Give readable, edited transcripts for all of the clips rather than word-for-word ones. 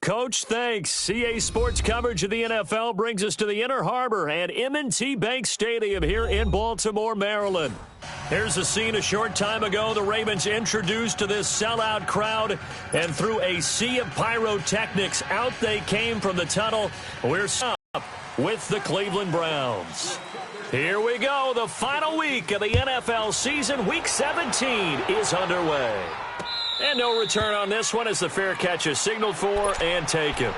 Coach, thanks. CA Sports coverage of the NFL brings us to the Inner Harbor and M&T Bank Stadium here in Baltimore, Maryland. Here's a scene a short time ago. The Ravens introduced to this sellout crowd, and through a sea of pyrotechnics, out they came from the tunnel. We're up with the Cleveland Browns. Here we go. The final week of the NFL season. Week 17 is underway. And no return on this one as the fair catch is signaled for and taken.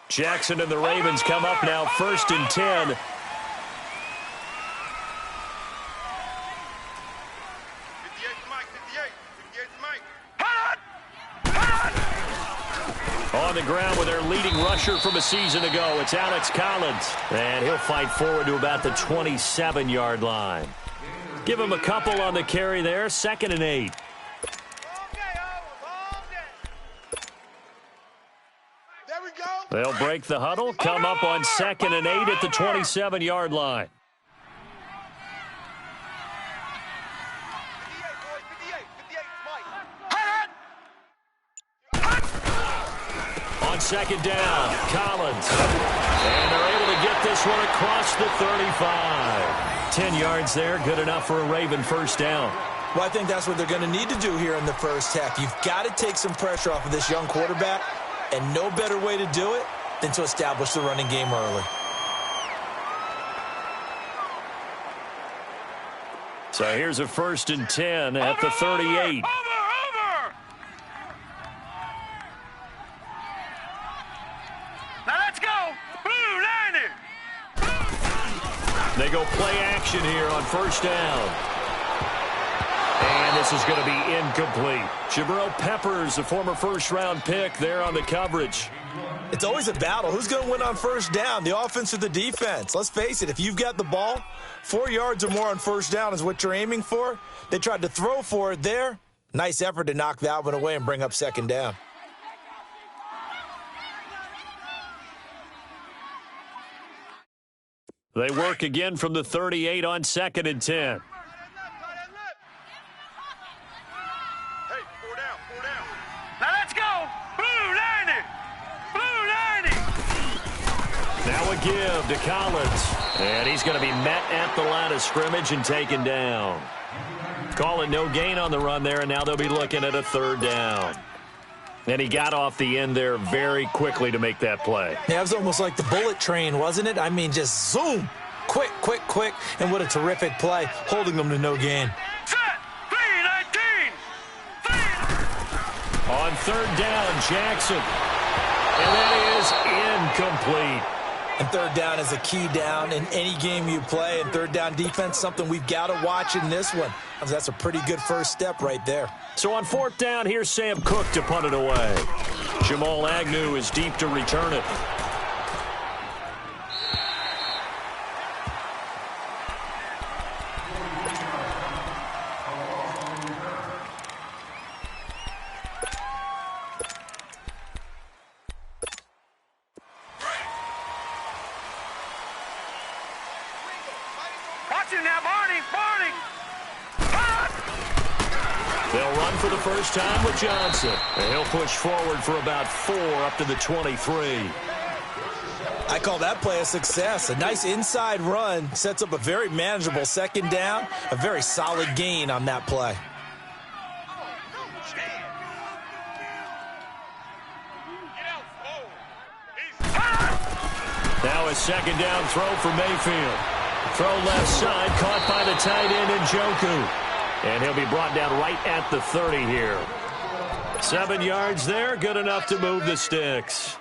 Jackson and the Ravens come up now 1st and 10. On the ground with their leading rusher from a season ago, it's Alex Collins. And he'll fight forward to about the 27-yard line. Give him a couple on the carry there, 2nd and 8. They'll break the huddle, come up on 2nd and 8 at the 27-yard line. On 2nd down, Collins. And they're able to get this one across the 35. 10 yards there, good enough for a Raven first down. Well, I think that's what they're going to need to do here in the first half. You've got to take some pressure off of this young quarterback, and no better way to do it than to establish the running game early. So here's a 1st and 10 at the 38. They go play action here on 1st down. And this is going to be incomplete. Jabril Peppers, a former first-round pick, there on the coverage. It's always a battle. Who's going to win on 1st down, the offense or the defense? Let's face it, if you've got the ball, 4 yards or more on 1st down is what you're aiming for. They tried to throw for it there. Nice effort to knock that one away and bring up 2nd down. They work again from the 38 on 2nd and 10. Hey, 4 down. Now let's go. Blue 90. Blue 90. Now a give to Collins. And he's going to be met at the line of scrimmage and taken down. Call it no gain on the run there, and now they'll be looking at a 3rd down. And he got off the end there very quickly to make that play. Yeah, it was almost like the bullet train, wasn't it? I mean, just zoom. Quick. And what a terrific play, holding them to no gain. Set. 3-19. On 3rd down, Jackson. And that is incomplete. And 3rd down is a key down in any game you play. And 3rd down defense, something we've got to watch in this one. That's a pretty good first step right there. So on 4th down, here's Sam Cook to punt it away. Jamal Agnew is deep to return it. Watch him now, Barney. They'll run for the first time with Johnson. And he'll push forward for about 4 up to the 23. I call that play a success. A nice inside run sets up a very manageable 2nd down. A very solid gain on that play. Now a 2nd down throw for Mayfield. Throw left side, caught by the tight end Njoku. And he'll be brought down right at the 30 here. 7 yards there, good enough to move the sticks.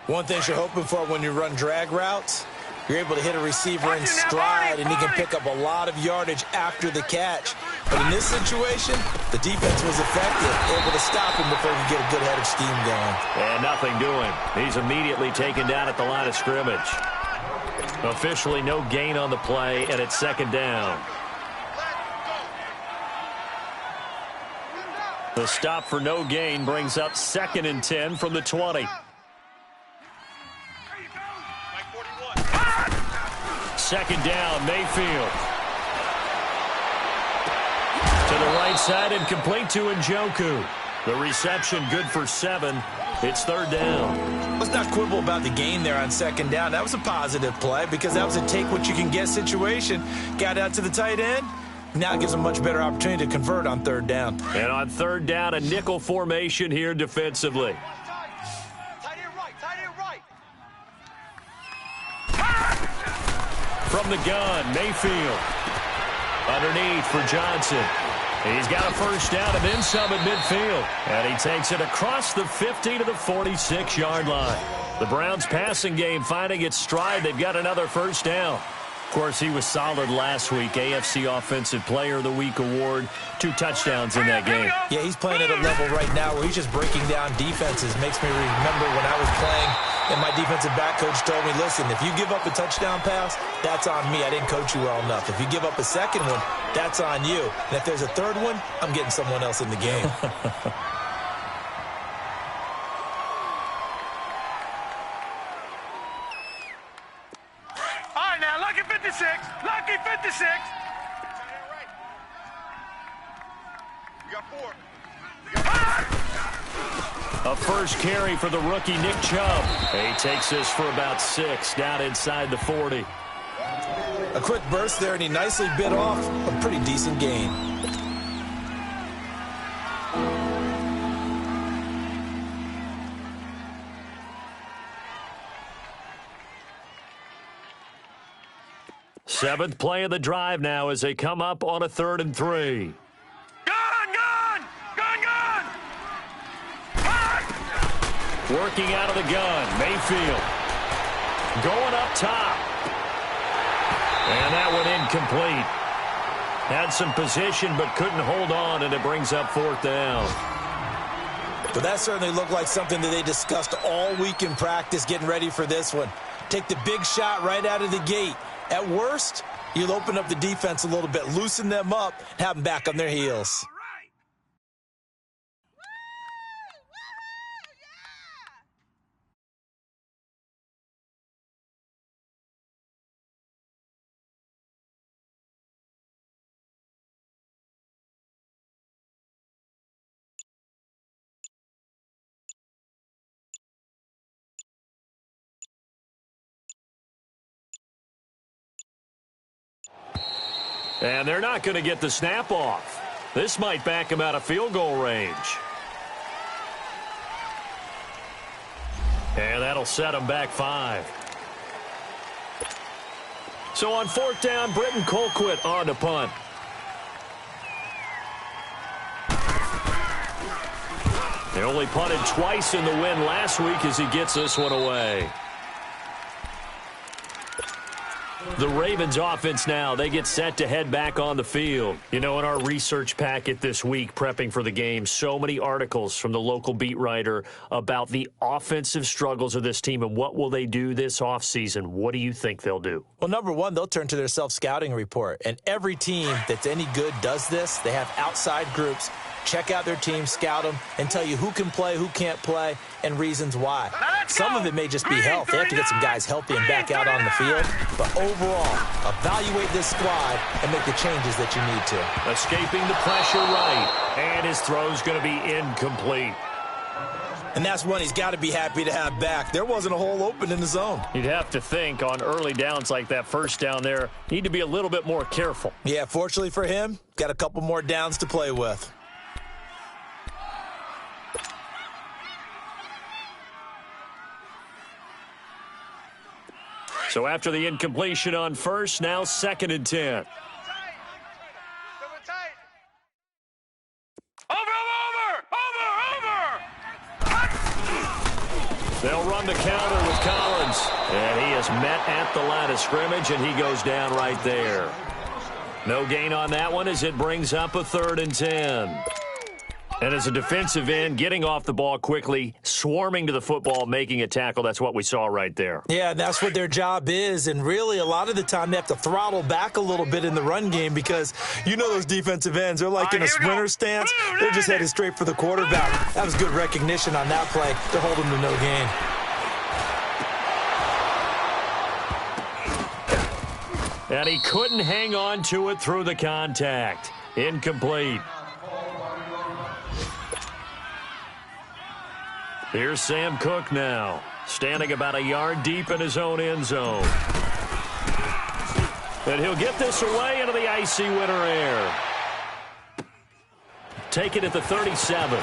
One thing you're hoping for when you run drag routes, you're able to hit a receiver in stride, and he can pick up a lot of yardage after the catch. But in this situation, the defense was effective, able to stop him before he could get a good head of steam going. And nothing doing. He's immediately taken down at the line of scrimmage. Officially no gain on the play, and it's 2nd down. The stop for no gain brings up 2nd and 10 from the 20. second down, Mayfield. To the right side and complete to Njoku. The reception good for 7. It's third down. Let's not quibble about the gain there on second down. That was a positive play because that was a take-what-you-can-get situation. Got out to the tight end. Now it gives them a much better opportunity to convert on third down. And on third down, a nickel formation here defensively. Tight end right. From the gun, Mayfield. Underneath for Johnson. He's got a first down and then some at midfield. And he takes it across the 50 to the 46-yard line. The Browns' passing game finding its stride. They've got another first down. Of course, he was solid last week. AFC Offensive Player of the Week award. 2 touchdowns in that game. Yeah, he's playing at a level right now where he's just breaking down defenses. Makes me remember when I was playing and my defensive back coach told me, listen, if you give up a touchdown pass, that's on me. I didn't coach you well enough. If you give up a second one, that's on you. And if there's a third one, I'm getting someone else in the game. All right, now, lucky 56. Lucky 56. You got 4. A first carry for the rookie, Nick Chubb. He takes this for about 6, down inside the 40. A quick burst there, and he nicely bit off a pretty decent gain. Seventh play of the drive now as they come up on a 3rd and 3. Working out of the gun, Mayfield. Going up top. And that one incomplete. Had some position but couldn't hold on, and it brings up 4th down. But that certainly looked like something that they discussed all week in practice getting ready for this one. Take the big shot right out of the gate. At worst, you'll open up the defense a little bit, loosen them up, have them back on their heels. And they're not going to get the snap off. This might back him out of field goal range. And that'll set him back 5. So on 4th down, Britton Colquitt on to punt. They only punted twice in the win last week as he gets this one away. The Ravens offense now, they get set to head back on the field. You know, in our research packet this week, prepping for the game, so many articles from the local beat writer about the offensive struggles of this team and what will they do this offseason. What do you think they'll do? Well, number one, they'll turn to their self-scouting report. And every team that's any good does this. They have outside groups. Check out their team, scout them, and tell you who can play, who can't play, and reasons why. Some of it may just be health. They have to get some guys healthy and back out on the field. But overall, evaluate this squad and make the changes that you need to. Escaping the pressure right, and his throw's going to be incomplete. And that's one he's got to be happy to have back. There wasn't a hole open in the zone. You'd have to think on early downs like that first down there, need to be a little bit more careful. Yeah, fortunately for him, got a couple more downs to play with. So after the incompletion on first, now 2nd and 10. They'll run the counter with Collins. And he is met at the line of scrimmage, and he goes down right there. No gain on that one as it brings up a 3rd and 10. And as a defensive end, getting off the ball quickly, swarming to the football, making a tackle, that's what we saw right there. Yeah, that's what their job is. And really, a lot of the time, they have to throttle back a little bit in the run game because you know those defensive ends, they're like in a sprinter stance. They're just headed straight for the quarterback. That was good recognition on that play. They're holding to no gain. And he couldn't hang on to it through the contact. Incomplete. Here's Sam Cook now, standing about a yard deep in his own end zone. And he'll get this away into the icy winter air. Take it at the 37.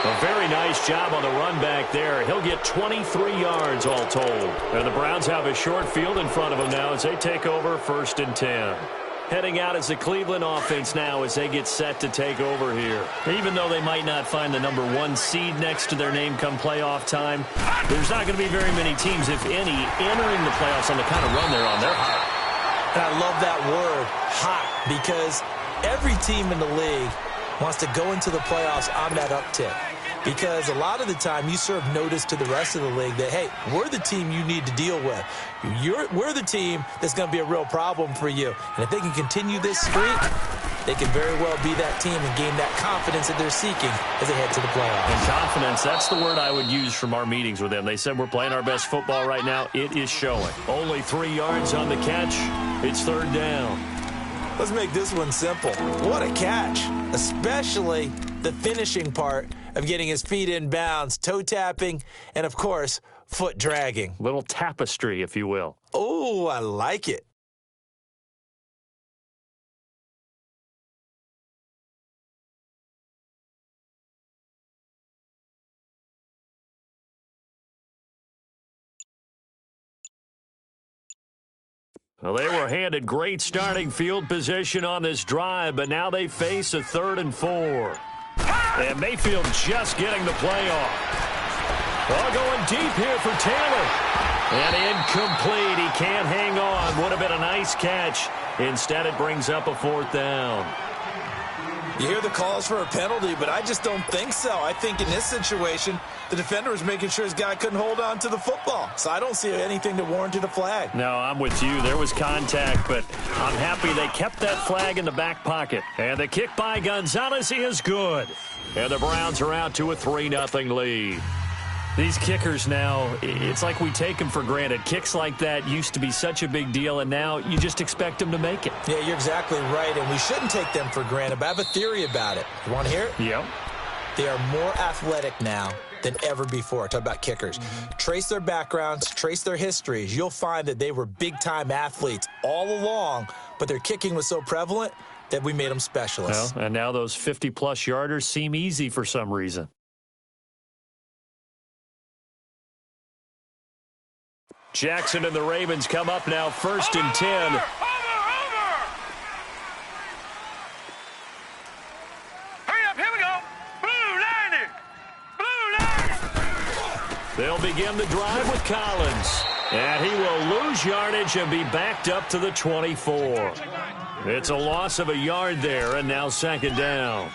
A very nice job on the run back there. He'll get 23 yards all told. And the Browns have a short field in front of them now as they take over 1st and 10. Heading out as the Cleveland offense now as they get set to take over here. Even though they might not find the number 1 seed next to their name come playoff time, there's not going to be very many teams, if any, entering the playoffs on the kind of run they're on. They're hot. And I love that word, hot, because every team in the league wants to go into the playoffs on that uptick. Because a lot of the time you serve notice to the rest of the league that, hey, we're the team you need to deal with. We're the team that's going to be a real problem for you. And if they can continue this streak, they can very well be that team and gain that confidence that they're seeking as they head to the playoffs. And confidence, that's the word I would use from our meetings with them. They said we're playing our best football right now. It is showing. Only 3 yards on the catch. It's 3rd down. Let's make this one simple. What a catch, especially the finishing part of getting his feet in bounds, toe tapping, and, of course, foot dragging. Little tapestry, if you will. Oh, I like it. Well, they were handed great starting field position on this drive, but now they face a 3rd and 4. And Mayfield just getting the play off. Oh, going deep here for Taylor. And incomplete. He can't hang on. Would have been a nice catch. Instead, it brings up a 4th down. You hear the calls for a penalty, but I just don't think so. I think in this situation, the defender was making sure his guy couldn't hold on to the football. So I don't see anything that warranted a flag. No, I'm with you. There was contact, but I'm happy they kept that flag in the back pocket. And the kick by Gonzalez is good. And the Browns are out to a 3-0 lead. These kickers now, it's like we take them for granted. Kicks like that used to be such a big deal, and now you just expect them to make it. Yeah, you're exactly right, and we shouldn't take them for granted, but I have a theory about it. You want to hear it? Yep. They are more athletic now than ever before. Talk about kickers. Trace their backgrounds, trace their histories. You'll find that they were big-time athletes all along, but their kicking was so prevalent that we made them specialists. Well, and now those 50-plus yarders seem easy for some reason. Jackson and the Ravens come up now 1st and 10. Over! Hurry up, here we go. Blue 90. They'll begin the drive with Collins. And he will lose yardage and be backed up to the 24. It's a loss of a yard there, and now 2nd down.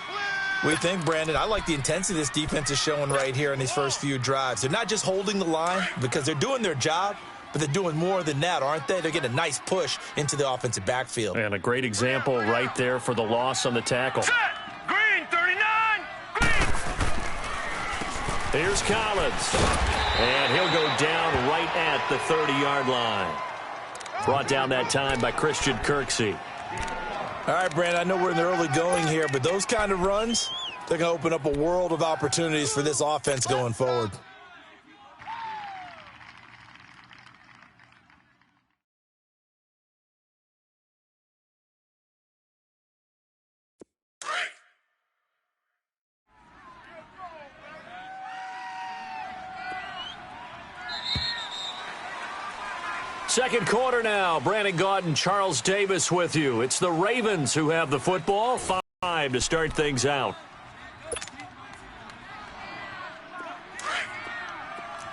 We think, Brandon, I like the intensity this defense is showing right here in these first few drives. They're not just holding the line because they're doing their job, but they're doing more than that, aren't they? They're getting a nice push into the offensive backfield. And a great example right there for the loss on the tackle. Set. Green 39. Green. Here's Collins. And he'll go down right at the 30-yard line. Brought down that time by Christian Kirksey. All right, Brandon, I know we're in the early going here, but those kind of runs, they're going to open up a world of opportunities for this offense going forward. Second quarter now. Brandon Gaudin, Charles Davis with you. It's the Ravens who have the football. 5 to start things out.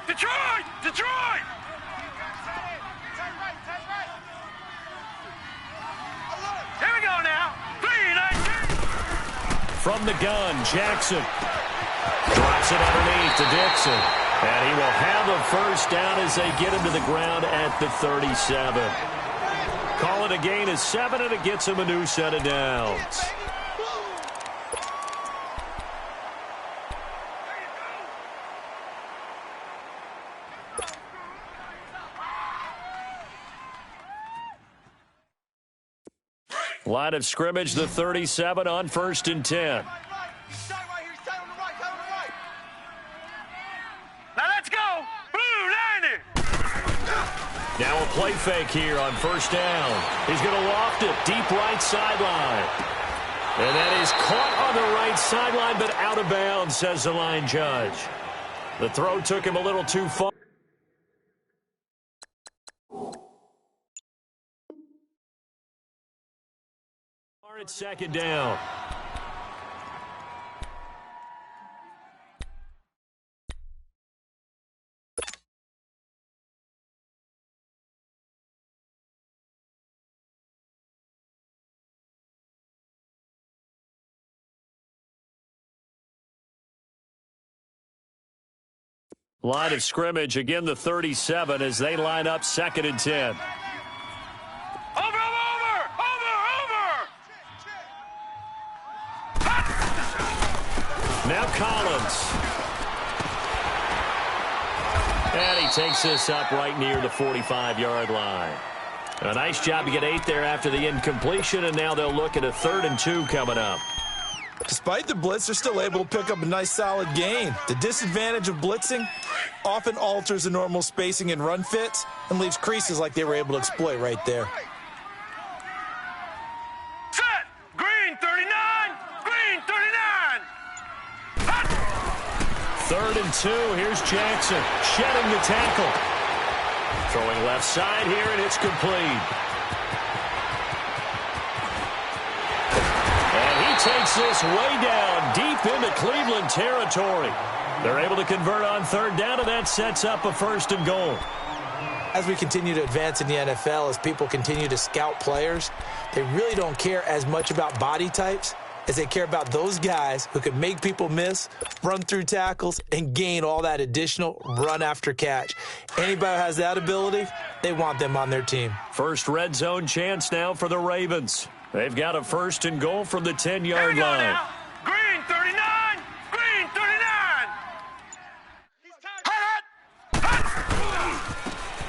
Detroit! Detroit! Here we go now. 3-19. From the gun, Jackson drops it underneath to Dixon. And he will have a first down as they get him to the ground at the 37. Call it a gain of 7, and it gets him a new set of downs. Line of scrimmage, the 37 on 1st and 10. Now let's go. Blue 90. Now a play fake here on 1st down. He's going to loft it deep right sideline. And that is caught on the right sideline, but out of bounds, says the line judge. The throw took him a little too far. It's 2nd down. Line of scrimmage, again the 37 as they line up 2nd and 10. Now Collins. And he takes this up right near the 45-yard line. A nice job to get 8 there after the incompletion, and now they'll look at a 3rd and 2 coming up. Despite the blitz, they're still able to pick up a nice solid gain. The disadvantage of blitzing often alters the normal spacing and run fits and leaves creases like they were able to exploit right there. Set. Green 39. Green 39. 3rd and 2. Here's Jackson shedding the tackle. Throwing left side here, and it's complete. And he takes this way down deep into Cleveland territory. They're able to convert on 3rd down, and that sets up a 1st and goal. As we continue to advance in the NFL, as people continue to scout players, they really don't care as much about body types as they care about those guys who can make people miss, run through tackles, and gain all that additional run after catch. Anybody who has that ability, they want them on their team. First red zone chance now for the Ravens. They've got a 1st and goal from the 10-yard line. Now. Green 39. Green 39.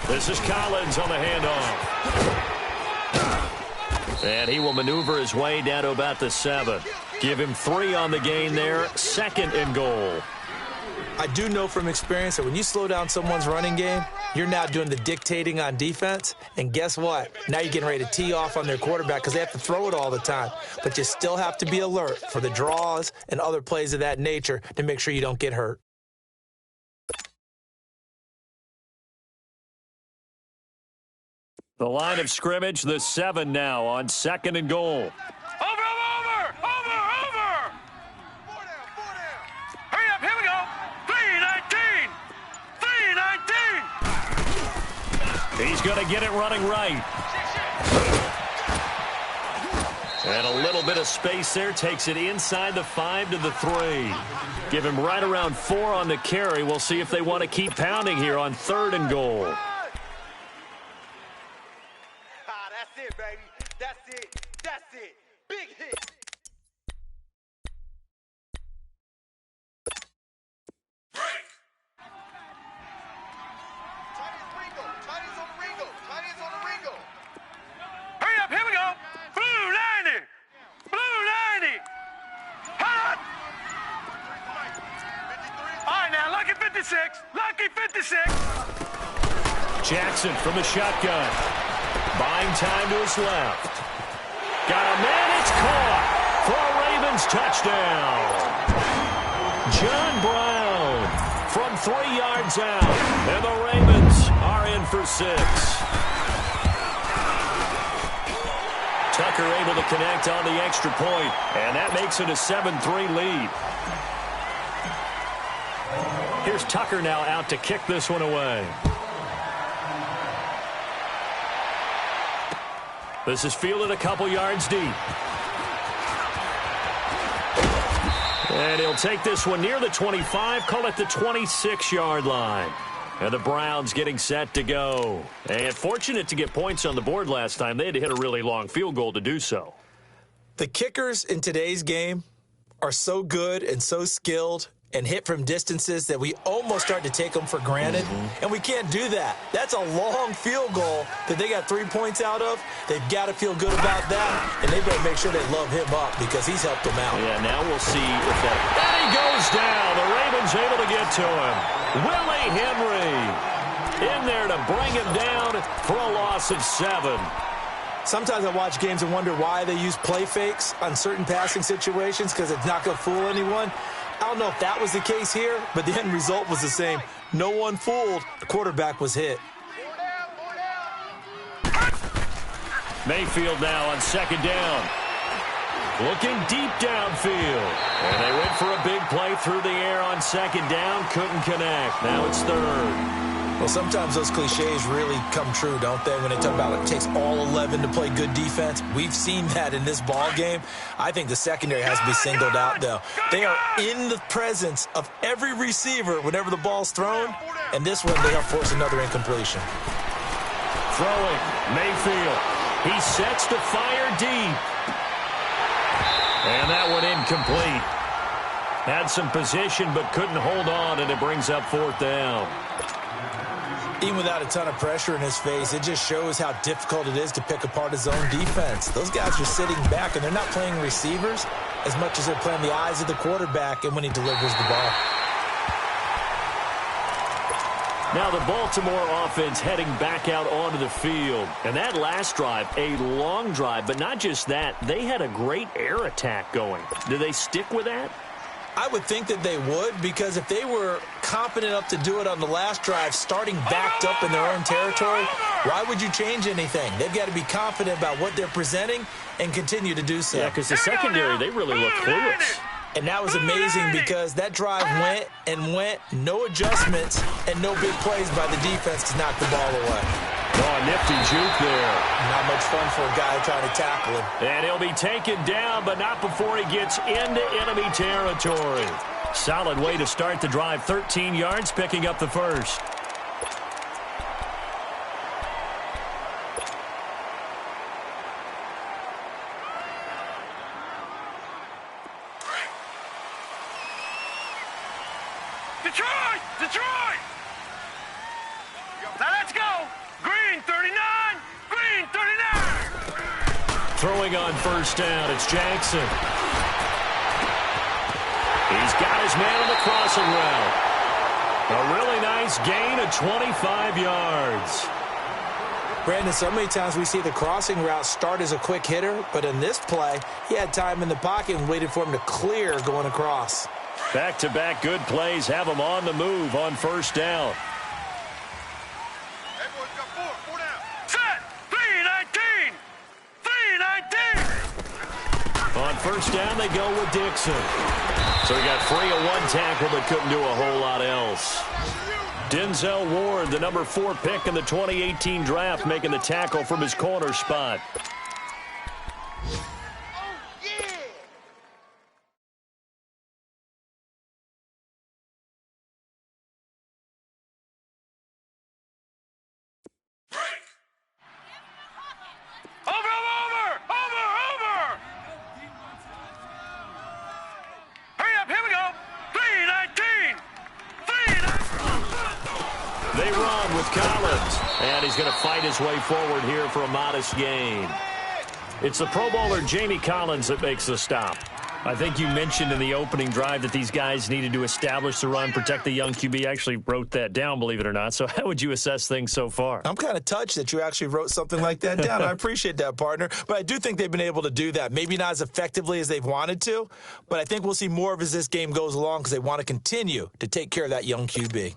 This is Collins on the handoff. And he will maneuver his way down to about the 7. Give him 3 on the gain there. 2nd and goal. I do know from experience that when you slow down someone's running game, you're now doing the dictating on defense. And guess what? Now you're getting ready to tee off on their quarterback because they have to throw it all the time. But you still have to be alert for the draws and other plays of that nature to make sure you don't get hurt. The line of scrimmage, the 7 now on 2nd and goal. Over. Hurry up, here we go. 319. 319. He's going to get it running right. And a little bit of space there. Takes it inside the 5 to the 3. Give him right around 4 on the carry. We'll see if they want to keep pounding here on 3rd and goal. That's it, baby. That's it. Big hit. Break. Tiny's on the Ringo. Hurry up, here we go. Blue 90. Hot. All right, now, lucky 56. Jackson from the shotgun. Buying time to his left. Got a man, it's caught for a Ravens touchdown. John Brown from 3 yards out, and the Ravens are in for 6. Tucker able to connect on the extra point, and that makes it a 7-3 lead. Here's Tucker now out to kick this one away. This is fielded a couple yards deep. And he'll take this one near the 25, call it the 26-yard line. And the Browns getting set to go. And fortunate to get points on the board last time. They had to hit a really long field goal to do so. The kickers in today's game are so good and so skilled and hit from distances that we almost start to take them for granted, and we can't do that. That's a long field goal that they got 3 points out of. They've got to feel good about that, and they better make sure they love him up because he's helped them out. Yeah, now we'll see if that... And he goes down. The Ravens able to get to him. Willie Henry in there to bring him down for a loss of 7. Sometimes I watch games and wonder why they use play fakes on certain passing situations because it's not going to fool anyone. I don't know if that was the case here, but the end result was the same. No one fooled. The quarterback was hit. Mayfield now on 2nd down. Looking deep downfield. And they went for a big play through the air on 2nd down. Couldn't connect. Now it's 3rd. Well, sometimes those cliches really come true, don't they, when they talk about it takes all 11 to play good defense. We've seen that in this ball game. I think the secondary has to be singled out, though. They are in the presence of every receiver whenever the ball's thrown, and this one they have forced another incompletion. Throwing, Mayfield. He sets to fire deep. And that one incomplete. Had some position but couldn't hold on, and it brings up 4th down. Even without a ton of pressure in his face, it just shows how difficult it is to pick apart his own defense. Those guys are sitting back, and they're not playing receivers as much as they're playing the eyes of the quarterback and when he delivers the ball. Now the Baltimore offense heading back out onto the field. And that last drive, a long drive, but not just that. They had a great air attack going. Do they stick with that? I would think that they would, because if they were confident enough to do it on the last drive, starting backed up in their own territory, why would you change anything? They've got to be confident about what they're presenting and continue to do so. Yeah, because the secondary, they really look clueless. And that was amazing because that drive went and went, no adjustments, and no big plays by the defense to knock the ball away. Oh, nifty juke there. Not much fun for a guy trying to tackle him. And he'll be taken down, but not before he gets into enemy territory. Solid way to start the drive. 13 yards, picking up the first. Detroit! Detroit! Now let's go! Green 39! Green 39! Throwing on 1st down, it's Jackson. He's got his man on the crossing route. A really nice gain of 25 yards. Brandon, so many times we see the crossing route start as a quick hitter, but in this play, he had time in the pocket and waited for him to clear going across. Back-to-back good plays have him on the move on 1st down. Hey, boys, got four down. Set! 3-19! 3-19! On 1st down, they go with Dixon. So he got free of one tackle but couldn't do a whole lot else. Denzel Ward, the number 4 pick in the 2018 draft, making the tackle from his corner spot. They run with Collins, and he's going to fight his way forward here for a modest gain. It's the Pro Bowler Jamie Collins that makes the stop. I think you mentioned in the opening drive that these guys needed to establish the run, protect the young QB. I actually wrote that down, believe it or not. So how would you assess things so far? I'm kind of touched that you actually wrote something like that down. I appreciate that, partner. But I do think they've been able to do that. Maybe not as effectively as they've wanted to, but I think we'll see more of as this game goes along because they want to continue to take care of that young QB.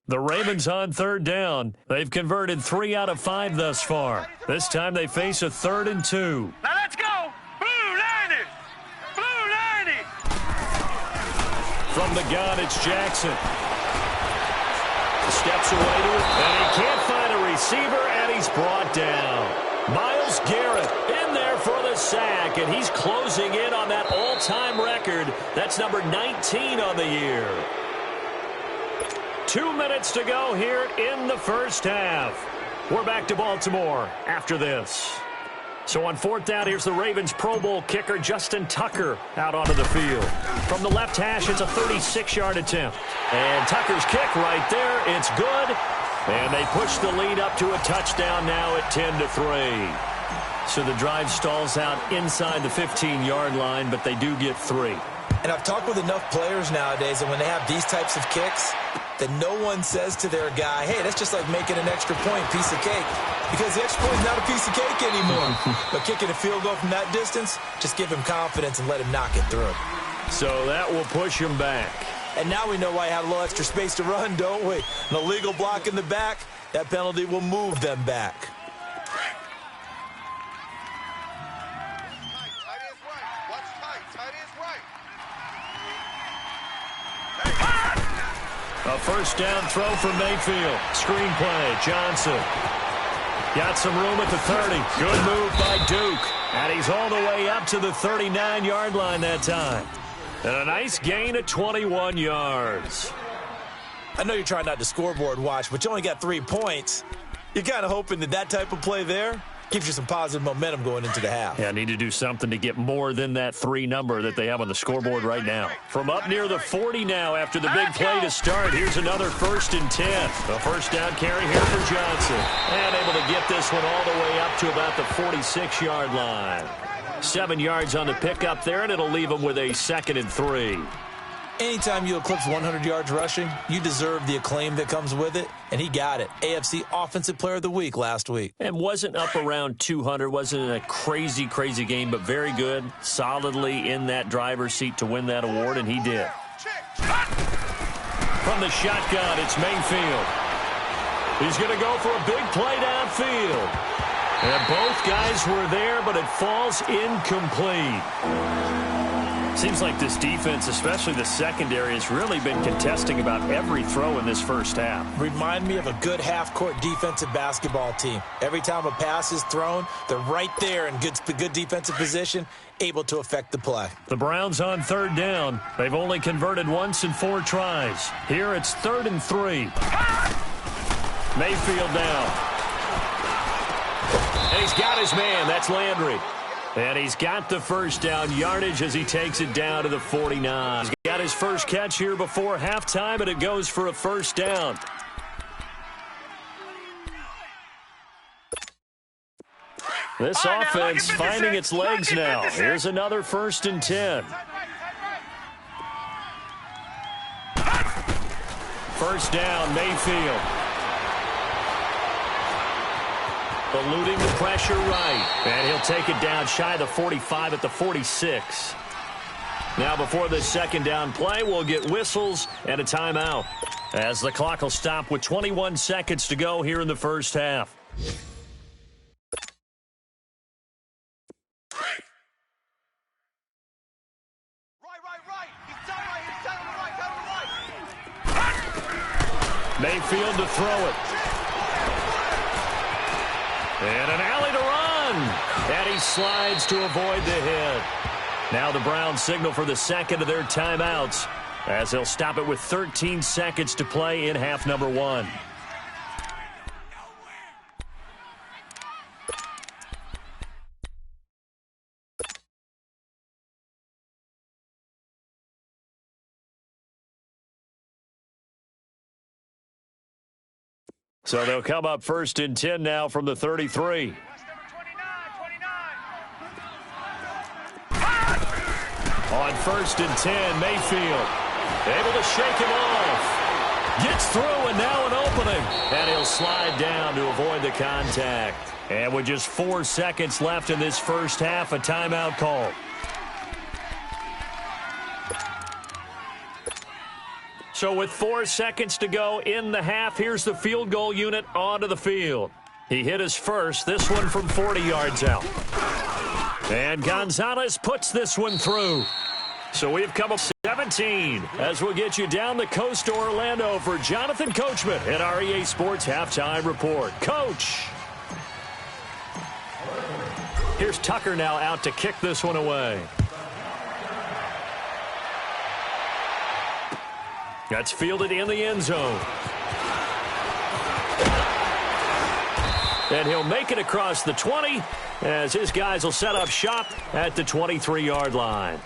The Ravens on 3rd down. They've converted 3 out of 5 thus far. This time they face a 3rd and 2. Now let's go! Blue 90! Blue 90! From the gun, it's Jackson. Steps away to it, and he can't find a receiver, and he's brought down. Myles Garrett in there for the sack, and he's closing in on that all-time record. That's number 19 on the year. 2 minutes to go here in the first half. We're back to Baltimore after this. So on 4th down, here's the Ravens Pro Bowl kicker Justin Tucker out onto the field. From the left hash, it's a 36-yard attempt. And Tucker's kick right there, it's good. And they push the lead up to a touchdown now at 10-3. So the drive stalls out inside the 15-yard line, but they do get 3. And I've talked with enough players nowadays that when they have these types of kicks, that no one says to their guy, hey, that's just like making an extra point, piece of cake. Because the extra point is not a piece of cake anymore. But kicking a field goal from that distance, just give him confidence and let him knock it through. So that will push him back. And now we know why he had a little extra space to run, don't we? An illegal block in the back, that penalty will move them back. A first down throw for Mayfield. Screen play, Johnson. Got some room at the 30. Good move by Duke. And he's all the way up to the 39-yard line that time. And a nice gain of 21 yards. I know you're trying not to scoreboard watch, but you only got 3 points. You're kind of hoping that that type of play there gives you some positive momentum going into the half. Yeah, need to do something to get more than that 3 number that they have on the scoreboard right now. From up near the 40 now after the big play to start, here's another 1st and 10. A first down carry here for Johnson. And able to get this one all the way up to about the 46-yard line. 7 yards on the pickup there, and it'll leave them with a 2nd and 3. Anytime you eclipse 100 yards rushing, you deserve the acclaim that comes with it, and he got it. AFC Offensive Player of the Week last week. And wasn't up around 200, wasn't a crazy, crazy game, but very good, solidly in that driver's seat to win that award, and he did. From the shotgun, it's Mayfield. He's going to go for a big play downfield. And both guys were there, but it falls incomplete. Seems like this defense, especially the secondary, has really been contesting about every throw in this first half. Remind me of a good half-court defensive basketball team. Every time a pass is thrown, they're right there in good defensive position, able to affect the play. The Browns on 3rd down. They've only converted once in 4 tries. Here it's 3rd and 3. Mayfield down. And he's got his man. That's Landry. And he's got the first down yardage as he takes it down to the 49. He's got his first catch here before halftime, and it goes for a first down. This offense finding its legs now. Here's another 1st and 10. First down, Mayfield. Eluding the pressure right. And he'll take it down shy of the 45 at the 46. Now before this 2nd down play, we'll get whistles and a timeout, as the clock will stop with 21 seconds to go here in the first half. Mayfield to throw it. And an alley to run. And he slides to avoid the hit. Now the Browns signal for the 2nd of their timeouts, as they'll stop it with 13 seconds to play in half number 1. So they'll come up 1st and 10 now from the 33. On 1st and 10, Mayfield able to shake him off. Gets through, and now an opening. And he'll slide down to avoid the contact. And with just 4 seconds left in this first half, a timeout call. So with 4 seconds to go in the half, here's the field goal unit onto the field. He hit his first, this one from 40 yards out. And Gonzalez puts this one through. So we've come up 17 as we'll get you down the coast to Orlando for Jonathan Coachman at our EA Sports Halftime Report. Coach! Here's Tucker now out to kick this one away. That's fielded in the end zone. And he'll make it across the 20 as his guys will set up shop at the 23-yard line.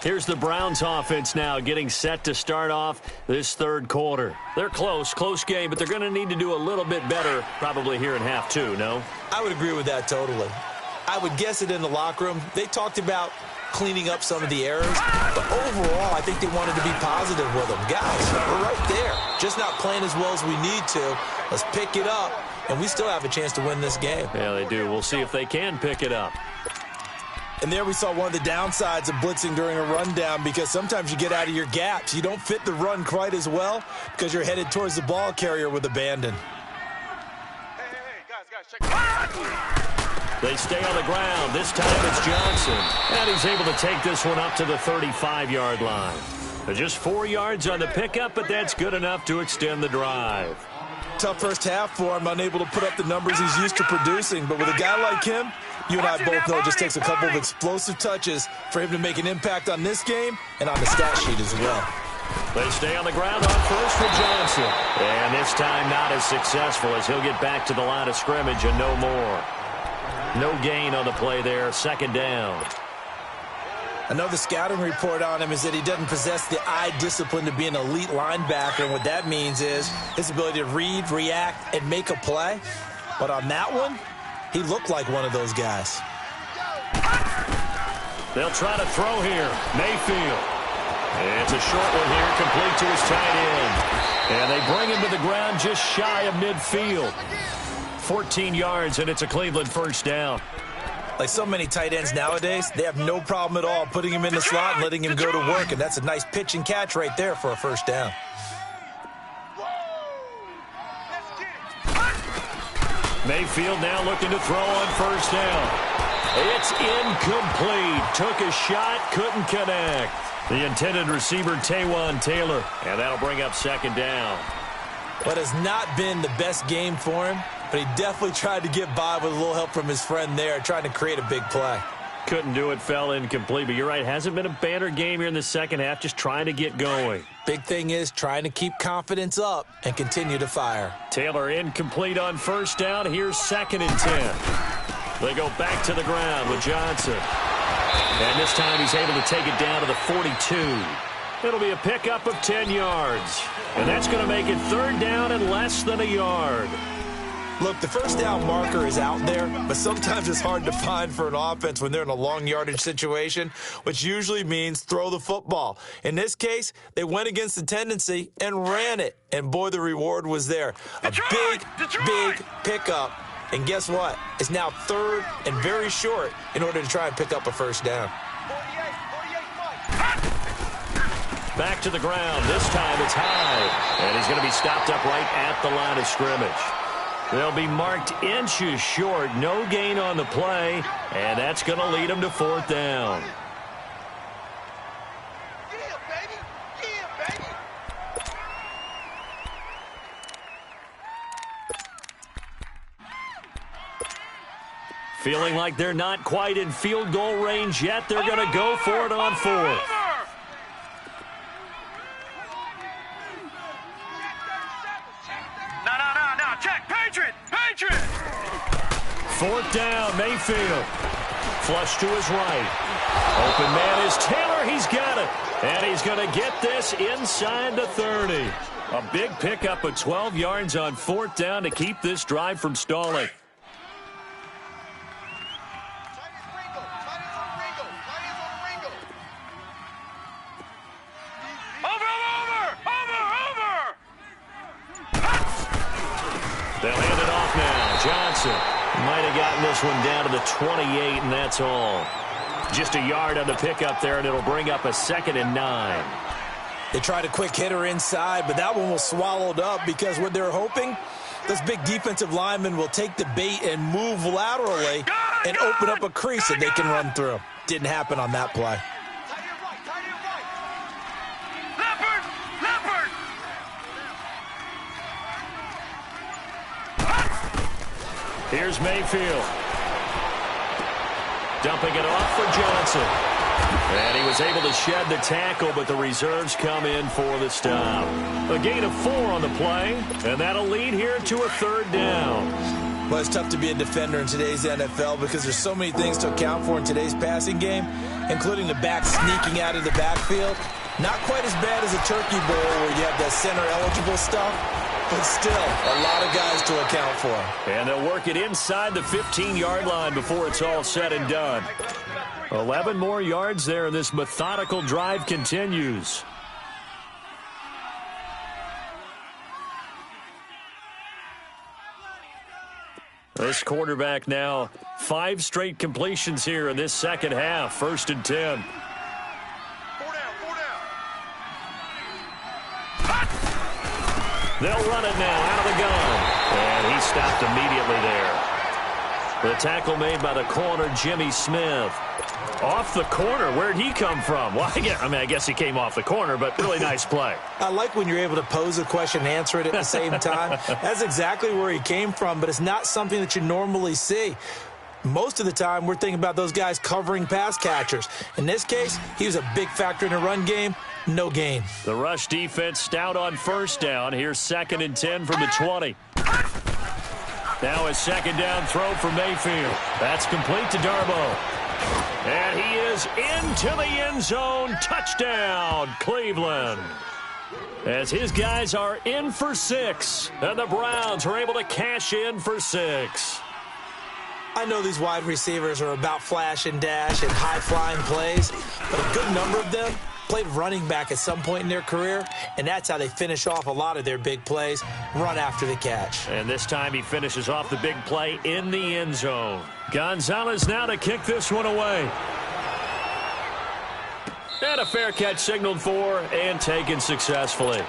Here's the Browns offense now getting set to start off this third quarter. They're close game, but they're going to need to do a little bit better probably here in half two, no? I would agree with that totally. I would guess it in the locker room. They talked about cleaning up some of the errors, but overall, I think they wanted to be positive with them. Guys, we're right there. Just not playing as well as we need to. Let's pick it up, and we still have a chance to win this game. Yeah, they do. We'll see if they can pick it up. And there we saw one of the downsides of blitzing during a rundown, because sometimes you get out of your gaps. You don't fit the run quite as well because you're headed towards the ball carrier with abandon. Hey, guys, check. They stay on the ground. This time it's Johnson. And he's able to take this one up to the 35-yard line. Just 4 yards on the pickup, but that's good enough to extend the drive. Tough first half for him, unable to put up the numbers he's used to producing. But with a guy like him, you and I both know it just takes a couple of explosive touches for him to make an impact on this game and on the stat sheet as well. They stay on the ground on first for Johnson. And this time not as successful as he'll get back to the line of scrimmage and no more. No gain on the play there, second down. Another scouting report on him is that he doesn't possess the eye discipline to be an elite linebacker. And what that means is his ability to read, react, and make a play. But on that one, he looked like one of those guys. They'll try to throw here. Mayfield. It's a short one here, complete to his tight end. And they bring him to the ground just shy of midfield. 14 yards, and it's a Cleveland first down. Like so many tight ends nowadays, they have no problem at all putting him in the slot and letting him go to work. And that's a nice pitch and catch right there for a first down. Mayfield now looking to throw on first down. It's incomplete. Took a shot, couldn't connect. The intended receiver, Taywan Taylor. And that'll bring up second down. What has not been the best game for him, but he definitely tried to get by with a little help from his friend there, trying to create a big play. Couldn't do it, fell incomplete. But you're right, hasn't been a banner game here in the second half, just trying to get going. Big thing is trying to keep confidence up and continue to fire. Taylor incomplete on first down. Here's second and 10. They go back to the ground with Johnson. And this time he's able to take it down to the 42. It'll be a pickup of 10 yards. And that's going to make it third down and less than a yard. Look, the first down marker is out there, but sometimes it's hard to find for an offense when they're in a long yardage situation, which usually means throw the football. In this case, they went against the tendency and ran it. And boy, the reward was there. A big pickup. And guess what? It's now third and very short in order to try and pick up a first down. Back to the ground. This time it's high. And he's going to be stopped up right at the line of scrimmage. They'll be marked inches short. No gain on the play. And that's going to lead them to fourth down. Feeling like they're not quite in field goal range yet. They're going to go for it on fourth. No. Check. Patriot. Fourth down, Mayfield. Flush to his right. Open man is Taylor. He's got it. And he's going to get this inside the 30. A big pickup of 12 yards on fourth down to keep this drive from stalling. They'll hand it off now. Johnson might have gotten this one down to the 28, and that's all. Just a yard on the pickup there, and it'll bring up a 2nd and 9. They tried a quick hitter inside, but that one was swallowed up because what they're hoping, those big defensive linemen will take the bait and move laterally and open up a crease that they can run through. Didn't happen on that play. Here's Mayfield. Dumping it off for Johnson. And he was able to shed the tackle, but the reserves come in for the stop. A gain of 4 on the play, and that'll lead here to a third down. Well, it's tough to be a defender in today's NFL because there's so many things to account for in today's passing game, including the back sneaking out of the backfield. Not quite as bad as a turkey bowl where you have that center-eligible stuff, but still a lot of guys to account for. And they'll work it inside the 15-yard line before it's all said and done. 11 more yards there, and this methodical drive continues. This quarterback now 5 straight completions here in this second half. 1st and 10. 4 down, 4 down. They'll run it now out of the gun. And he stopped immediately there. The tackle made by the corner, Jimmy Smith. Off the corner. Where'd he come from? Well, I guess he came off the corner, but really nice play. I like when you're able to pose a question and answer it at the same time. That's exactly where he came from, but it's not something that you normally see. Most of the time, we're thinking about those guys covering pass catchers. In this case, he was a big factor in the run game. No gain. The rush defense stout on 1st down. Here's 2nd and 10 from the 20. Now a 2nd down throw for Mayfield. That's complete to Darboh. And he is into the end zone. Touchdown, Cleveland. As his guys are in for 6. And the Browns are able to cash in for 6. I know these wide receivers are about flash and dash and high-flying plays, but a good number of them played running back at some point in their career, and that's how they finish off a lot of their big plays, run after the catch. And this time he finishes off the big play in the end zone. Gonzalez now to kick this one away. And a fair catch signaled for and taken successfully.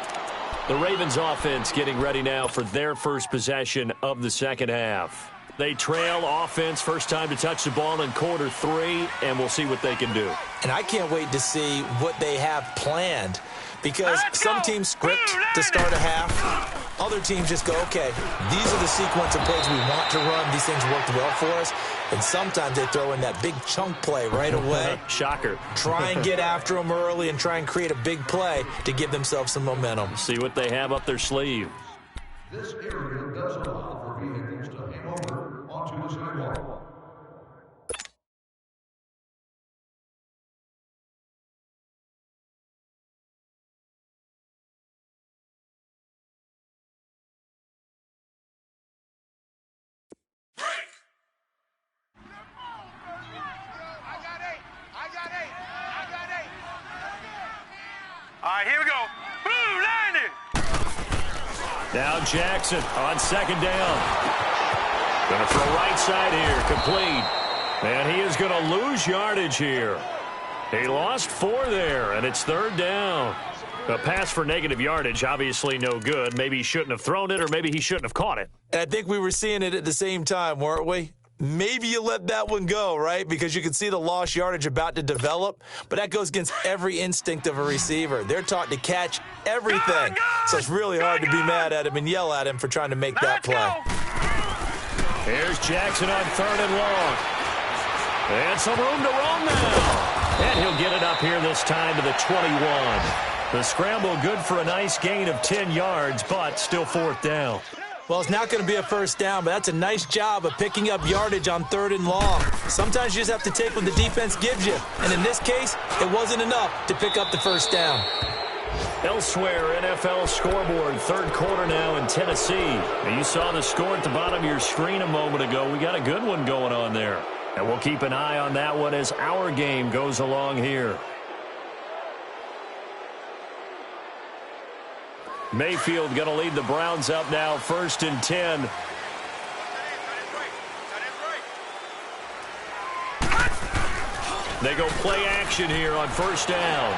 The Ravens offense getting ready now for their first possession of the second half. They trail offense, first time to touch the ball in quarter 3, and we'll see what they can do. And I can't wait to see what they have planned, because some teams script to start a half. Other teams just go, okay, these are the sequence of plays we want to run. These things worked well for us. And sometimes they throw in that big chunk play right away. Shocker. Try and get after them early and try and create a big play to give themselves some momentum. See what they have up their sleeve. This area does allow for vehicles to hang over onto the sidewalk. All right, here we go. Boom, landed. Now Jackson on 2nd down. Going to throw right side here, complete. And he is going to lose yardage here. He lost 4 there, and it's 3rd down. A pass for negative yardage, obviously no good. Maybe he shouldn't have thrown it, or maybe he shouldn't have caught it. And I think we were seeing it at the same time, weren't we? Maybe you let that one go, right? Because you can see the lost yardage about to develop, but that goes against every instinct of a receiver. They're taught to catch everything. So it's really hard to be mad at him and yell at him for trying to make that play. Here's Jackson on 3rd and long. And some room to roam now. And he'll get it up here this time to the 21. The scramble good for a nice gain of 10 yards, but still 4th down. Well, it's not going to be a first down, but that's a nice job of picking up yardage on 3rd and long. Sometimes you just have to take what the defense gives you. And in this case, it wasn't enough to pick up the first down. Elsewhere, NFL scoreboard, 3rd quarter now in Tennessee. And you saw the score at the bottom of your screen a moment ago. We got a good one going on there. And we'll keep an eye on that one as our game goes along here. Mayfield going to lead the Browns up now, 1st and 10. They go play action here on 1st down.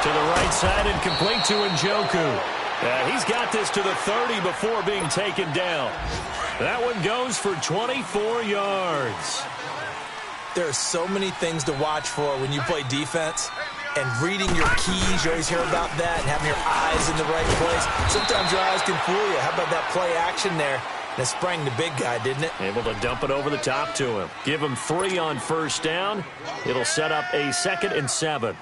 To the right side and complete to Njoku. He's got this to the 30 before being taken down. That one goes for 24 yards. There are so many things to watch for when you play defense. And reading your keys, you always hear about that, and having your eyes in the right place. Sometimes your eyes can fool you. How about that play action there? And it sprang the big guy, didn't it? Able to dump it over the top to him. Give him 3 on 1st down. It'll set up a 2nd and 7.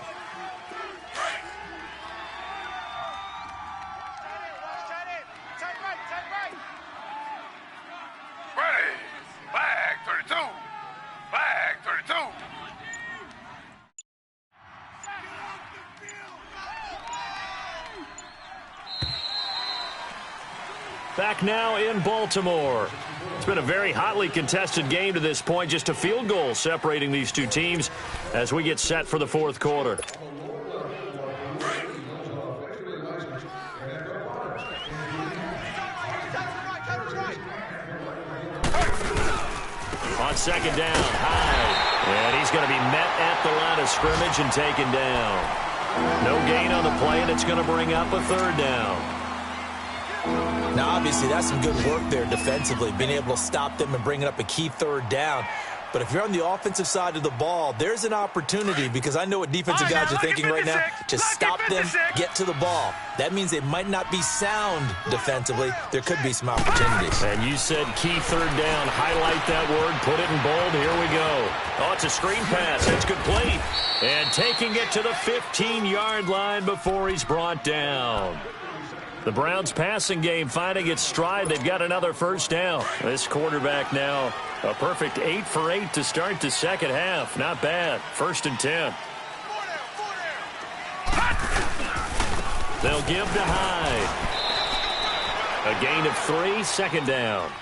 back now in Baltimore. It's been a very hotly contested game to this point. Just a field goal separating these two teams as we get set for the fourth quarter. On second down, Hyde. And he's going to be met at the line of scrimmage and taken down. No gain on the play, and it's going to bring up a third down. Now, obviously, that's some good work there defensively, being able to stop them and bringing up a key third down. But if you're on the offensive side of the ball, there's an opportunity, because I know what defensive guys are thinking right now, to stop them, get to the ball. That means they might not be sound defensively. There could be some opportunities. And you said key third down. Highlight that word. Put it in bold. Here we go. Oh, it's a screen pass. It's complete. And taking it to the 15-yard line before he's brought down. The Browns passing game finding its stride. They've got another first down. This quarterback now a perfect 8 for 8 to start the second half. Not bad. 1st and 10. They'll give to Hyde. A gain of 3, second down.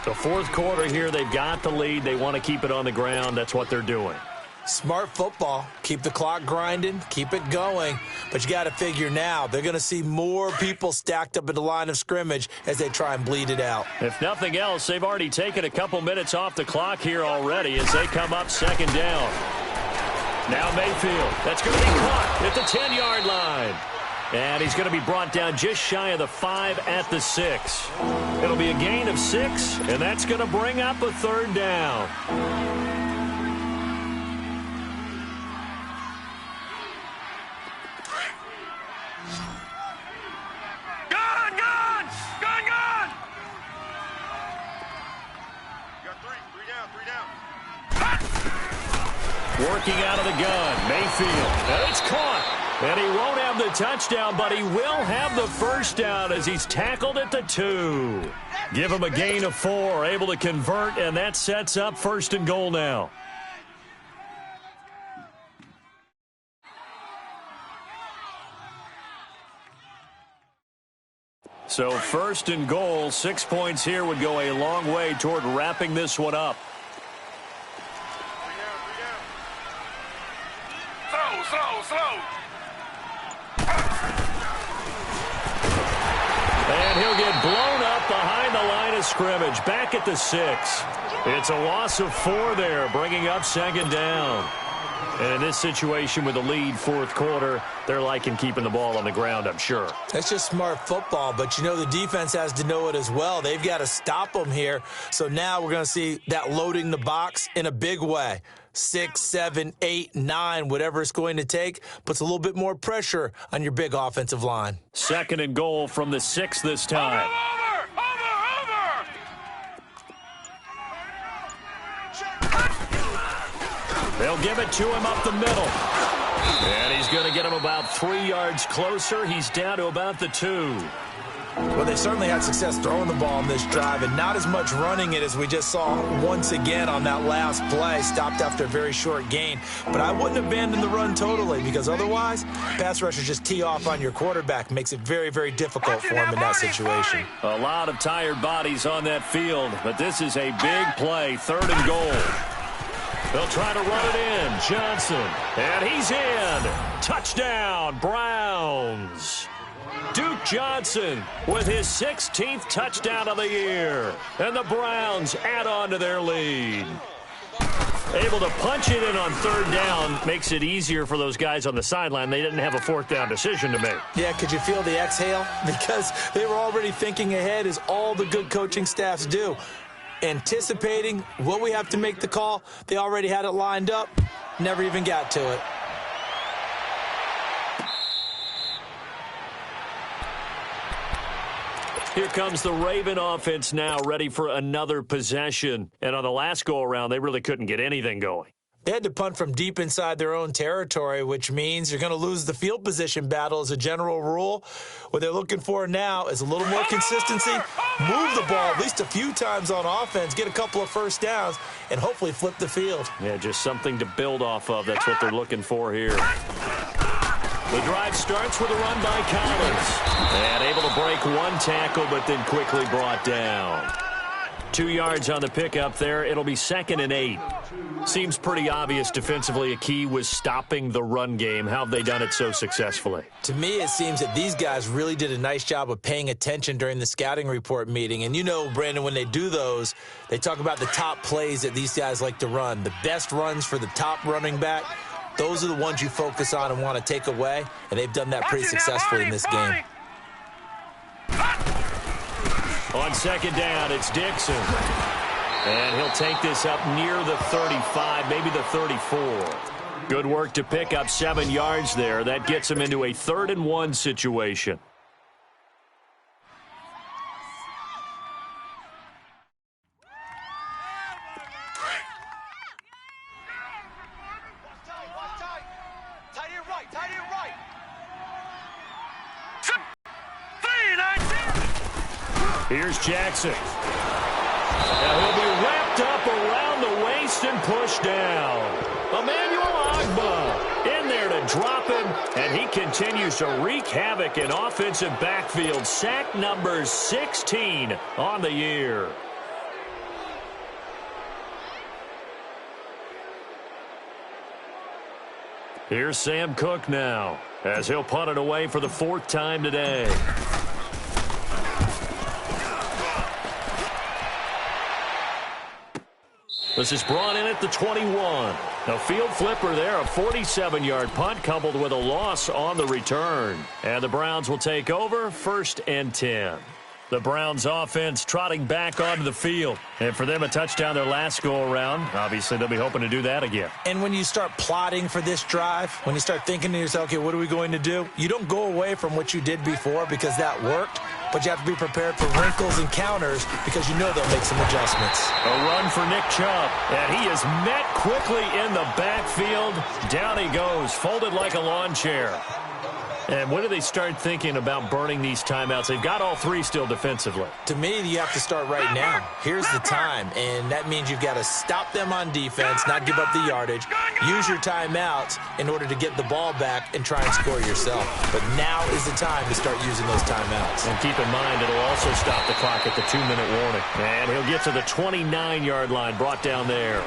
The fourth quarter here, they've got the lead. They want to keep it on the ground. That's what they're doing. Smart football. Keep the clock grinding. Keep it going. But you got to figure now, they're going to see more people stacked up at the line of scrimmage as they try and bleed it out. If nothing else, they've already taken a couple minutes off the clock here already as they come up second down. Now Mayfield. That's going to be caught at the 10-yard line. And he's going to be brought down just shy of the 5 at the 6. It'll be a gain of 6, and that's going to bring up a third down. Working out of the gun, Mayfield. And it's caught. And he won't have the touchdown, but he will have the first down as he's tackled at the 2. Give him a gain of 4, able to convert, and that sets up 1st and goal now. So 1st and goal, 6 points here would go a long way toward wrapping this one up. Slow. And he'll get blown up behind the line of scrimmage. Back at the 6. It's a loss of 4 there, bringing up second down. And in this situation with the lead fourth quarter, they're liking keeping the ball on the ground, I'm sure. That's just smart football, but you know the defense has to know it as well. They've got to stop them here. So now we're going to see that loading the box in a big way. 6, 7, 8, 9, whatever it's going to take, puts a little bit more pressure on your big offensive line. 2nd and goal from the 6 this time. Over! They'll give it to him up the middle. And he's going to get him about 3 yards closer. He's down to about the 2. Well, they certainly had success throwing the ball in this drive, and not as much running it as we just saw once again on that last play. Stopped after a very short gain. But I wouldn't abandon the run totally, because otherwise, pass rushers just tee off on your quarterback. Makes it very, very difficult for him in that situation. A lot of tired bodies on that field, but this is a big play. 3rd and goal. They'll try to run it in. Johnson. And he's in. Touchdown, Browns. Duke Johnson with his 16th touchdown of the year. And the Browns add on to their lead. Able to punch it in on 3rd down makes it easier for those guys on the sideline. They didn't have a 4th down decision to make. Yeah, could you feel the exhale? Because they were already thinking ahead, as all the good coaching staffs do. Anticipating what we have to make the call. They already had it lined up. Never even got to it. Here comes the Raven offense now, ready for another possession. And on the last go-around, they really couldn't get anything going. They had to punt from deep inside their own territory, which means you're going to lose the field position battle as a general rule. What they're looking for now is a little more consistency, move the ball at least a few times on offense, get a couple of first downs, and hopefully flip the field. Yeah, just something to build off of. That's what they're looking for here. The drive starts with a run by Collins. And able to break one tackle, but then quickly brought down. 2 yards on the pickup there. It'll be 2nd and 8. Seems pretty obvious defensively a key was stopping the run game. How have they done it so successfully? To me, it seems that these guys really did a nice job of paying attention during the scouting report meeting. And you know, Brandon, when they do those, they talk about the top plays that these guys like to run. The best runs for the top running back, those are the ones you focus on and want to take away. And they've done that pretty successfully in this game. On 2nd down, it's Dixon. And he'll take this up near the 35, maybe the 34. Good work to pick up 7 yards there. That gets him into a 3rd and 1 situation. Here's Jackson. Now he'll be wrapped up around the waist and pushed down. Emmanuel Agba in there to drop him, and he continues to wreak havoc in offensive backfield. Sack number 16 on the year. Here's Sam Cook now, as he'll punt it away for the 4th time today. This is brought in at the 21. A field flipper there, a 47-yard punt coupled with a loss on the return. And the Browns will take over 1st and 10. The Browns offense trotting back onto the field. And for them, a touchdown their last go-around. Obviously, they'll be hoping to do that again. And when you start plotting for this drive, when you start thinking to yourself, okay, what are we going to do? You don't go away from what you did before because that worked, but you have to be prepared for wrinkles and counters because you know they'll make some adjustments. A run for Nick Chubb, and he is met quickly in the backfield. Down he goes, folded like a lawn chair. And when do they start thinking about burning these timeouts? They've got all 3 still defensively. To me, you have to start right now. Here's the time, and that means you've got to stop them on defense, not give up the yardage, use your timeouts in order to get the ball back and try and score yourself. But now is the time to start using those timeouts. And keep in mind, it'll also stop the clock at the 2-minute warning. And he'll get to the 29-yard line, brought down there.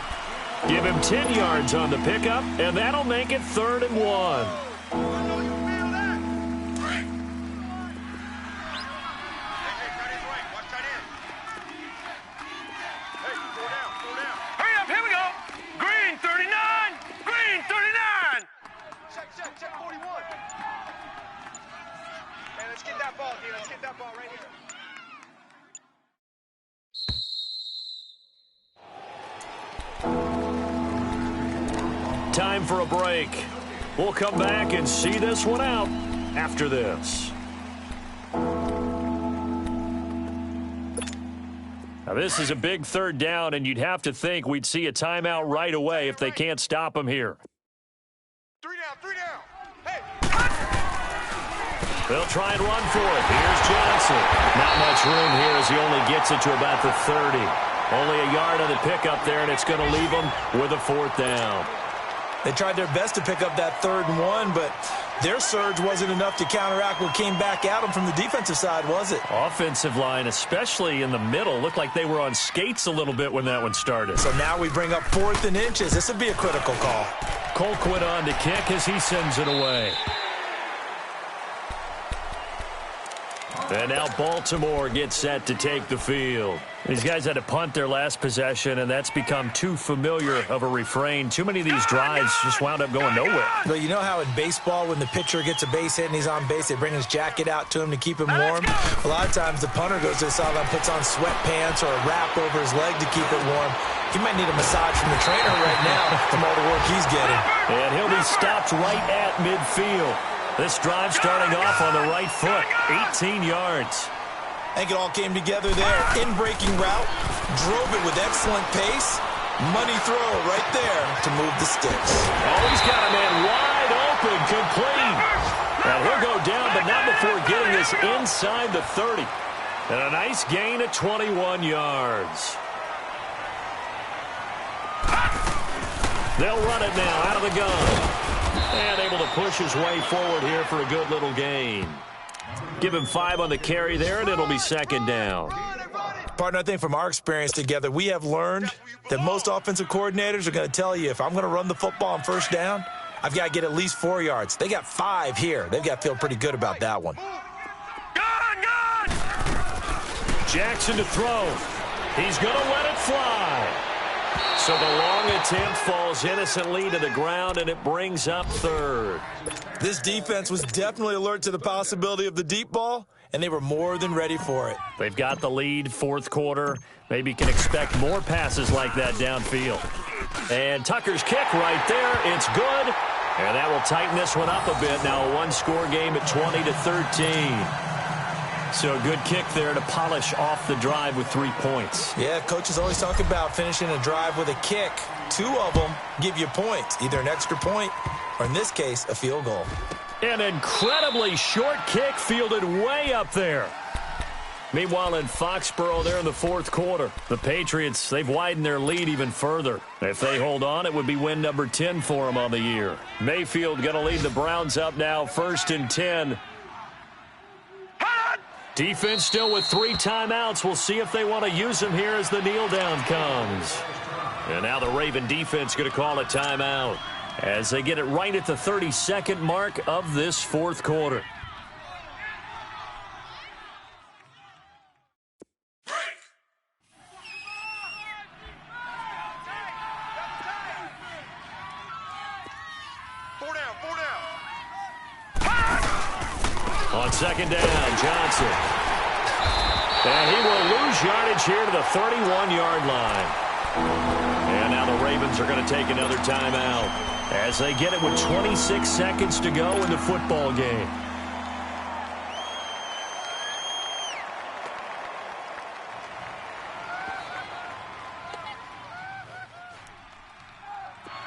Give him 10 yards on the pickup, and that'll make it 3rd and 1. Time for a break. We'll come back and see this one out after this. Now, this is a big 3rd down, and you'd have to think we'd see a timeout right away if they can't stop him here. 3 down. Hey! They'll try and run for it. Here's Johnson. Not much room here as he only gets it to about the 30. Only a yard on the pickup there, and it's going to leave him with a 4th down. They tried their best to pick up that 3rd and 1, but their surge wasn't enough to counteract what came back at them from the defensive side, was it? Offensive line, especially in the middle, looked like they were on skates a little bit when that one started. So now we bring up 4th and inches. This would be a critical call. Colquitt on to kick as he sends it away. And now Baltimore gets set to take the field. These guys had to punt their last possession, and that's become too familiar of a refrain. Too many of these drives just wound up going nowhere. But you know how in baseball, when the pitcher gets a base hit and he's on base, they bring his jacket out to him to keep him warm? A lot of times the punter goes to the sideline, puts on sweatpants or a wrap over his leg to keep it warm. He might need a massage from the trainer right now from all the work he's getting. And he'll be stopped right at midfield. This drive starting off on the right foot, 18 yards. I think it all came together there. In-breaking route, drove it with excellent pace. Money throw right there to move the sticks. Oh, he's got a man wide open, complete. And he'll go down, but not before getting this inside the 30. And a nice gain of 21 yards. They'll run it now out of the gun. And able to push his way forward here for a good little gain. Give him 5 on the carry there, and it'll be second down. Partner, I think from our experience together, we have learned that most offensive coordinators are going to tell you, if I'm going to run the football on first down, I've got to get at least 4 yards. They got 5 here. They've got to feel pretty good about that one. Jackson to throw. He's going to let it fly. So the long attempt falls innocently to the ground, and it brings up third. This defense was definitely alert to the possibility of the deep ball, and they were more than ready for it. They've got the lead, fourth quarter. Maybe can expect more passes like that downfield. And Tucker's kick right there. It's good. And that will tighten this one up a bit. Now a one-score game at 20-13. So a good kick there to polish off the drive with 3 points. Yeah, coaches always talk about finishing a drive with a kick. 2 of them give you points, either an extra point or, in this case, a field goal. An incredibly short kick fielded way up there. Meanwhile, in Foxborough, they're in the fourth quarter. The Patriots, they've widened their lead even further. If they hold on, it would be win number 10 for them on the year. Mayfield going to lead the Browns up now, 1st and 10. Defense still with 3 timeouts. We'll see if they want to use them here as the kneel down comes. And now the Raven defense going to call a timeout as they get it right at the 32nd mark of this fourth quarter. On second down, Johnson. And he will lose yardage here to the 31-yard line. And now the Ravens are going to take another timeout as they get it with 26 seconds to go in the football game.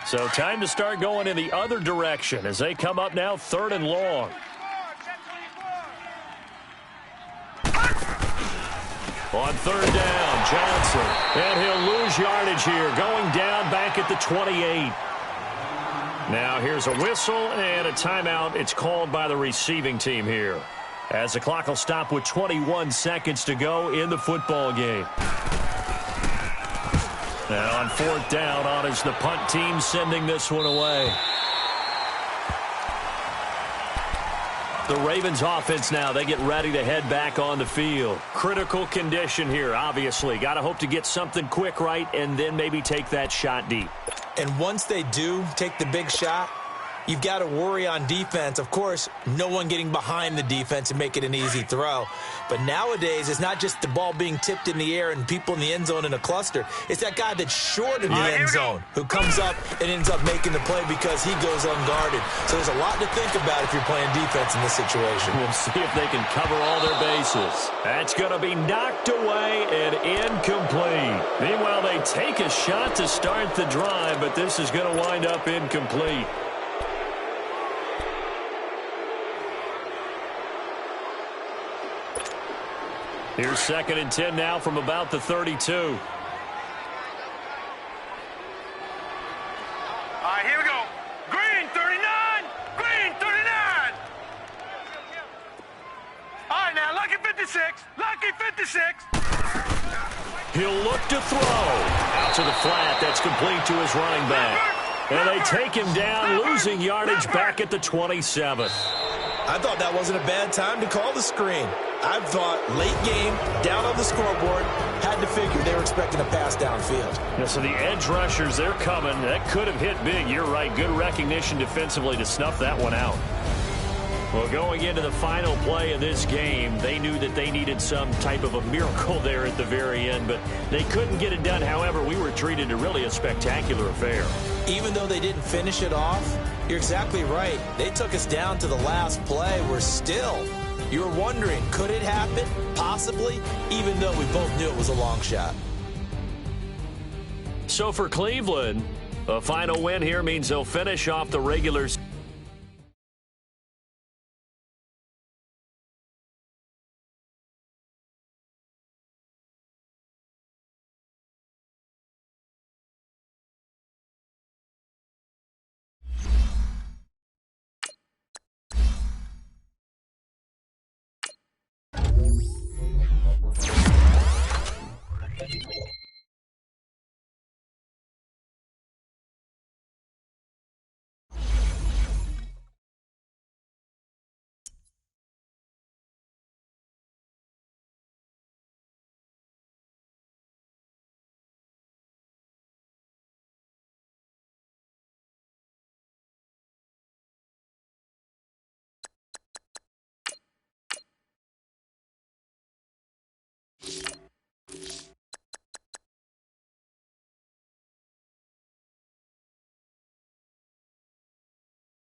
So time to start going in the other direction as they come up now 3rd and long. On 3rd down, Johnson. And he'll lose yardage here, going down back at the 28. Now here's a whistle and a timeout. It's called by the receiving team here, as the clock will stop with 21 seconds to go in the football game. Now on 4th down, on is the punt team sending this one away. The Ravens offense now, they get ready to head back on the field. Critical condition here, obviously. Got to hope to get something quick right and then maybe take that shot deep. And once they do take the big shot, you've got to worry on defense. Of course, no one getting behind the defense and make it an easy throw. But nowadays, it's not just the ball being tipped in the air and people in the end zone in a cluster. It's that guy that's short in the end zone who comes up and ends up making the play because he goes unguarded. So there's a lot to think about if you're playing defense in this situation. We'll see if they can cover all their bases. That's going to be knocked away and incomplete. Meanwhile, they take a shot to start the drive, but this is going to wind up incomplete. Here's 2nd and 10 now from about the 32. All right, here we go. Green, 39. Green, 39. All right, now, Lucky 56. Lucky 56. He'll look to throw. Out to the flat. That's complete to his running back. And they take him down, losing yardage back at the 27th. I thought that wasn't a bad time to call the screen. I thought late game, down on the scoreboard, had to figure they were expecting a pass downfield. Yeah, so the edge rushers, they're coming. That could have hit big. You're right. Good recognition defensively to snuff that one out. Well, going into the final play of this game, they knew that they needed some type of a miracle there at the very end, but they couldn't get it done. However, we were treated to really a spectacular affair. Even though they didn't finish it off, you're exactly right. They took us down to the last play. We're still, you were wondering, could it happen? Possibly, even though we both knew it was a long shot. So for Cleveland, a final win here means they'll finish off the regular season